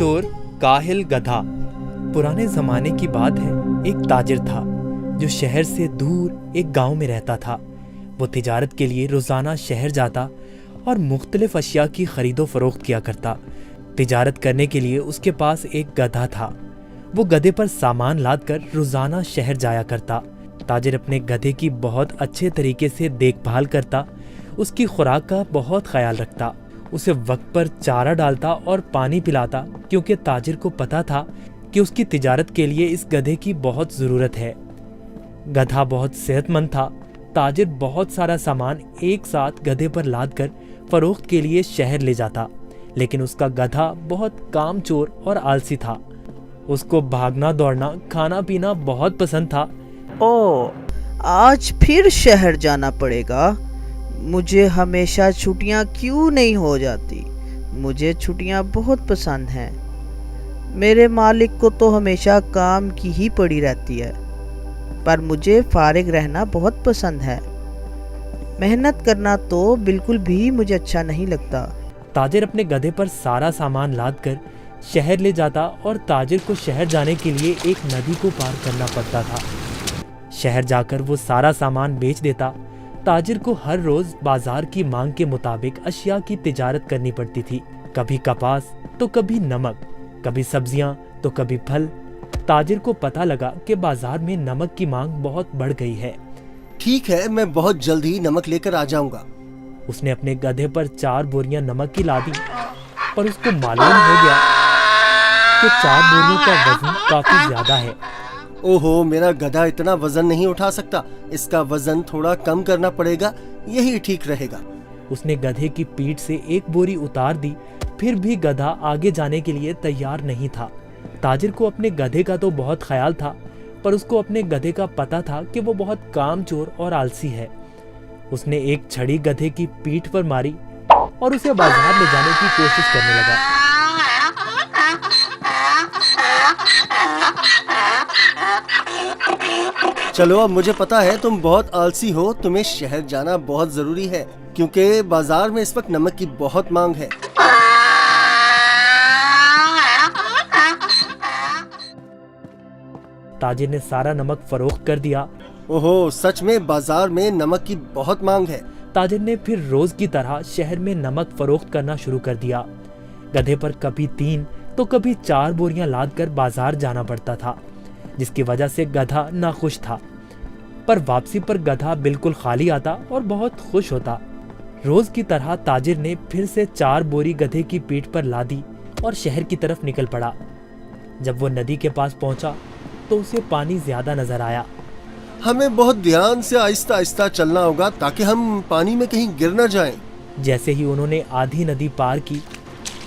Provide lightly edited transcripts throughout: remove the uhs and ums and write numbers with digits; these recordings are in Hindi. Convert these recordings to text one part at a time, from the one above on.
कामचोर काहिल गधा। पुराने जमाने की बात है, एक ताजिर था जो शहर से दूर एक गांव में रहता था। वो तिजारत के लिए रोजाना शहर जाता और मुख्तलिफ अशिया की खरीदो फरोख्त किया करता। तिजारत करने के लिए उसके पास एक गधा था। वो गधे पर सामान लाद कर रोजाना शहर जाया करता। ताजिर अपने गधे की बहुत अच्छे तरीके से देखभाल करता, उसकी खुराक का बहुत ख्याल रखता, उसे वक्त पर चारा डालता और पानी पिलाता, क्योंकि ताजिर को पता था कि उसकी तिजारत के लिए इस गधे की बहुत ज़रूरत है। गधा बहुत सेहतमंद था। ताजिर बहुत सारा सामान एक साथ गधे पर लाद कर फरोख्त के लिए शहर ले जाता, लेकिन उसका गधा बहुत कामचोर और आलसी था। उसको भागना दौड़ना खाना पीना बहुत पसंद था। ओ, आज फिर शहर जाना पड़ेगा। मुझे हमेशा छुट्टियां क्यों नहीं हो जाती? मुझे छुट्टियां बहुत पसंद हैं। मेरे मालिक को तो हमेशा काम की ही पड़ी रहती है, पर मुझे फारिग रहना बहुत पसंद है। मेहनत करना तो बिल्कुल भी मुझे अच्छा नहीं लगता। ताजिर अपने गधे पर सारा सामान लाद कर शहर ले जाता और ताजिर को शहर जाने के लिए एक नदी को पार करना पड़ता था। शहर जाकर वो सारा सामान बेच देता। ताजिर को हर रोज बाजार की मांग के मुताबिक अशिया की तिजारत करनी पड़ती थी। कभी कपास तो कभी नमक, कभी सब्जियां तो कभी फल। ताजिर को पता लगा कि बाजार में नमक की मांग बहुत बढ़ गई है। ठीक है, मैं बहुत जल्द ही नमक लेकर आ जाऊंगा। उसने अपने गधे पर 4 बोरियां नमक की लादी, पर उसको मालूम हो गया कि 4 बोरियों का वजन काफी ज्यादा है। ओहो, मेरा गधा इतना वजन नहीं उठा सकता। इसका वजन थोड़ा कम करना पड़ेगा, यही ठीक रहेगा। उसने गधे की पीठ से एक बोरी उतार दी, फिर भी गधा आगे जाने के लिए तैयार नहीं था। ताजिर को अपने गधे का तो बहुत ख्याल था, पर उसको अपने गधे का पता था कि वो बहुत कामचोर और आलसी है। उसने एक छड़ी गधे की पीठ पर मारी और उसे बाजार ले जाने की कोशिश करने लगा। चलो, अब मुझे पता है तुम बहुत आलसी हो। तुम्हें शहर जाना बहुत जरूरी है, क्योंकि बाजार में इस वक्त नमक की बहुत मांग है। ताजिर ने सारा नमक फरोख्त कर दिया। ओहो, सच में बाजार में नमक की बहुत मांग है। ताजिर ने फिर रोज की तरह शहर में नमक फरोख्त करना शुरू कर दिया। गधे पर कभी 3 तो कभी 4 बोरियां लाद कर बाजार जाना पड़ता था, जिसकी वजह से गधा नाखुश था। पर वापसी पर गधा बिल्कुल खाली आता और बहुत खुश होता। रोज की तरह ताजिर ने फिर से 4 बोरी गधे की पीठ पर लादी और शहर की तरफ निकल पड़ा। जब वो नदी के पास पहुंचा तो उसे पानी ज्यादा नजर आया। हमें बहुत ध्यान से आहिस्ता आहिस्ता चलना होगा, ताकि हम पानी में कहीं गिर न जाएं। जैसे ही उन्होंने आधी नदी पार की,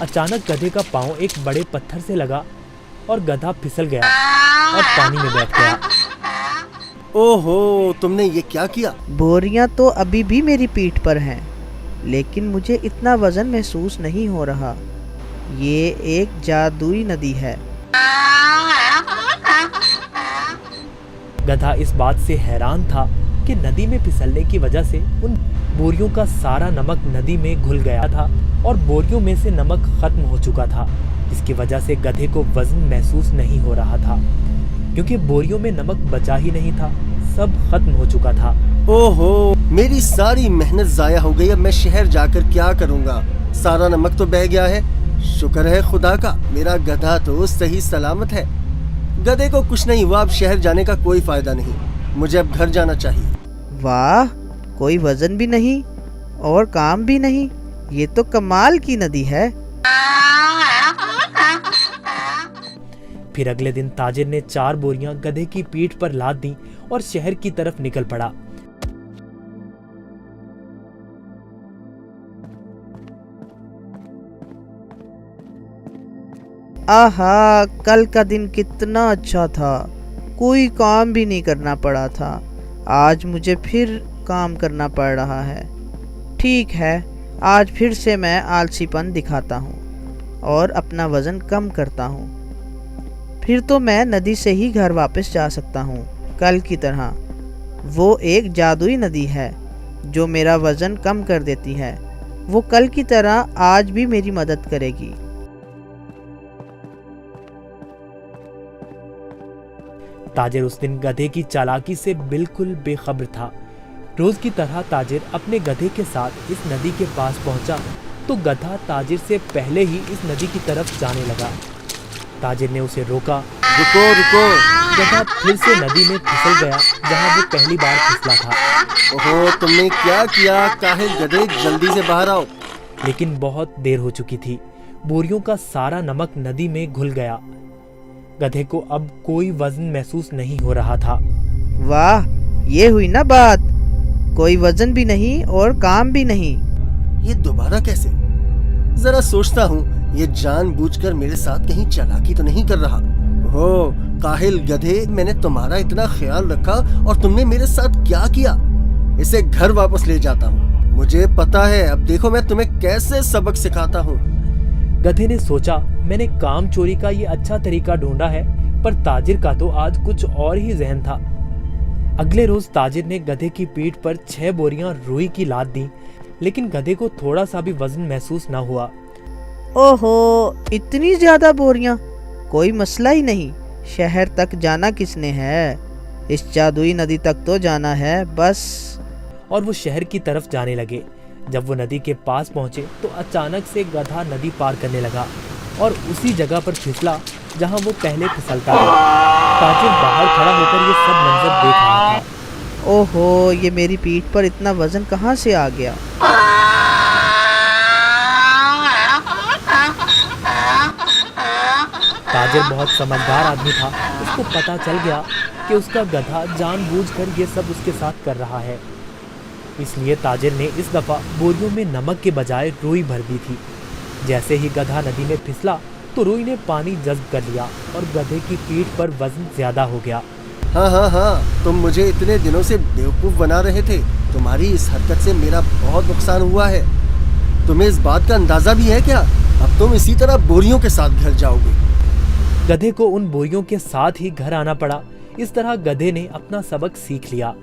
अचानक गधे का पांव एक बड़े पत्थर से लगा और गधा फिसल गया और पानी में बैठ गया। ओहो, तुमने ये क्या किया? बोरियां तो अभी भी मेरी पीठ पर हैं, लेकिन मुझे इतना वजन महसूस नहीं हो रहा। ये एक जादुई नदी है। गधा इस बात से हैरान था कि नदी में फिसलने की वजह से उन बोरियों का सारा नमक नदी में घुल गया था और बोरियों में से नमक खत्म हो चुका था, जिसकी वजह से गधे को वजन महसूस नहीं हो रहा था, क्योंकि बोरियों में नमक बचा ही नहीं था, सब खत्म हो चुका था। ओहो, मेरी सारी मेहनत जाया हो गई। अब मैं शहर जाकर क्या करूंगा? सारा नमक तो बह गया है। शुक्र है खुदा का, मेरा गधा तो सही सलामत है। गधे को कुछ नहीं हुआ। अब शहर जाने का कोई फायदा नहीं, मुझे अब घर जाना चाहिए। वाह, कोई वजन भी नहीं और काम भी नहीं। ये तो कमाल की नदी है। फिर अगले दिन ताजिर ने 4 बोरियां गधे की पीठ पर लाद दी और शहर की तरफ निकल पड़ा। आहा, कल का दिन कितना अच्छा था। कोई काम भी नहीं करना पड़ा था। आज मुझे फिर काम करना पड़ रहा है। ठीक है, आज फिर से मैं आलसीपन दिखाता हूँ और अपना वज़न कम करता हूँ। फिर तो मैं नदी से ही घर वापस जा सकता हूँ कल की तरह। वो एक जादुई नदी है जो मेरा वज़न कम कर देती है। वो कल की तरह आज भी मेरी मदद करेगी। ताजिर उस दिन गधे की चालाकी से बिल्कुल बेखबर था। रोज की तरह ताजिर अपने गधे के साथ इस नदी के पास पहुंचा तो गधा ताजिर से पहले ही इस नदी की तरफ जाने लगा। ताजिर ने उसे रोका। रुको रुको। गधा फिर से नदी में फिसल गया जहां वो पहली बार फिसला था। ओहो, तुमने क्या किया? काहिल गधे, जल्दी से बाहर आओ। लेकिन बहुत देर हो चुकी थी। बोरियों का सारा नमक नदी में घुल गया। गधे को अब कोई वजन महसूस नहीं हो रहा था। वाह, ये हुई ना बात। कोई वजन भी नहीं और काम भी नहीं। ये दोबारा कैसे? जरा सोचता हूँ, ये जानबूझकर मेरे साथ कहीं चालाकी तो नहीं कर रहा। हो काहिल गधे, मैंने तुम्हारा इतना ख्याल रखा और तुमने मेरे साथ क्या किया? इसे घर वापस ले जाता हूँ। मुझे पता है, अब देखो मैं तुम्हें कैसे सबक सिखाता हूँ। गधे ने सोचा, मैंने काम चोरी का ये अच्छा तरीका ढूंढा है, पर ताजिर का तो आज कुछ और ही जहन था। अगले रोज ताजिर ने गधे की पीठ पर 6 बोरियां रुई की लाद दी, लेकिन गधे को थोड़ा सा भी वजन महसूस न हुआ। ओहो, इतनी ज्यादा बोरियां? कोई मसला ही नहीं। शहर तक जाना किसने है? इस जादुई नदी तक तो जाना है बस। और वो शहर की तरफ जाने लगे। जब वो नदी के पास पहुंचे तो अचानक से गधा नदी पार करने लगा और उसी जगह पर फिसला जहां वो पहले फिसलता था। ताजिर बाहर खड़ा होकर ये सब मंजर देख रहा था। ओहो, ये मेरी पीठ पर इतना वजन कहाँ से आ गया? ताजिर बहुत समझदार आदमी था। उसको पता चल गया कि उसका गधा जानबूझकर ये सब उसके साथ कर रहा है। इसलिए ताजिर ने इस दफा बोरियों में नमक के बजाय रुई भर दी थी। जैसे ही गधा नदी में फिसला तो रुई ने पानी जज्ब कर लिया और गधे की पीठ पर वजन ज्यादा हो गया। हाँ, तुम मुझे इतने दिनों से बेवकूफ बना रहे थे। तुम्हारी इस हरकत से मेरा बहुत नुकसान हुआ है। तुम्हें इस बात का अंदाजा भी है क्या? अब तुम इसी तरह बोरियों के साथ घर जाओगे। गधे को उन बोरियों के साथ ही घर आना पड़ा। इस तरह गधे ने अपना सबक सीख लिया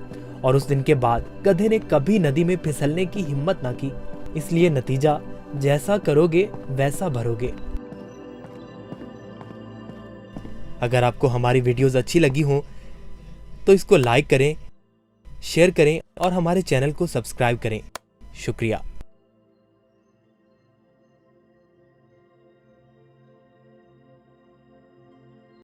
और उस दिन के बाद गधे ने कभी नदी में फिसलने की हिम्मत ना की। इसलिए नतीजा, जैसा करोगे वैसा भरोगे। अगर आपको हमारी वीडियोस अच्छी लगी हो तो इसको लाइक करें, शेयर करें और हमारे चैनल को सब्सक्राइब करें। शुक्रिया।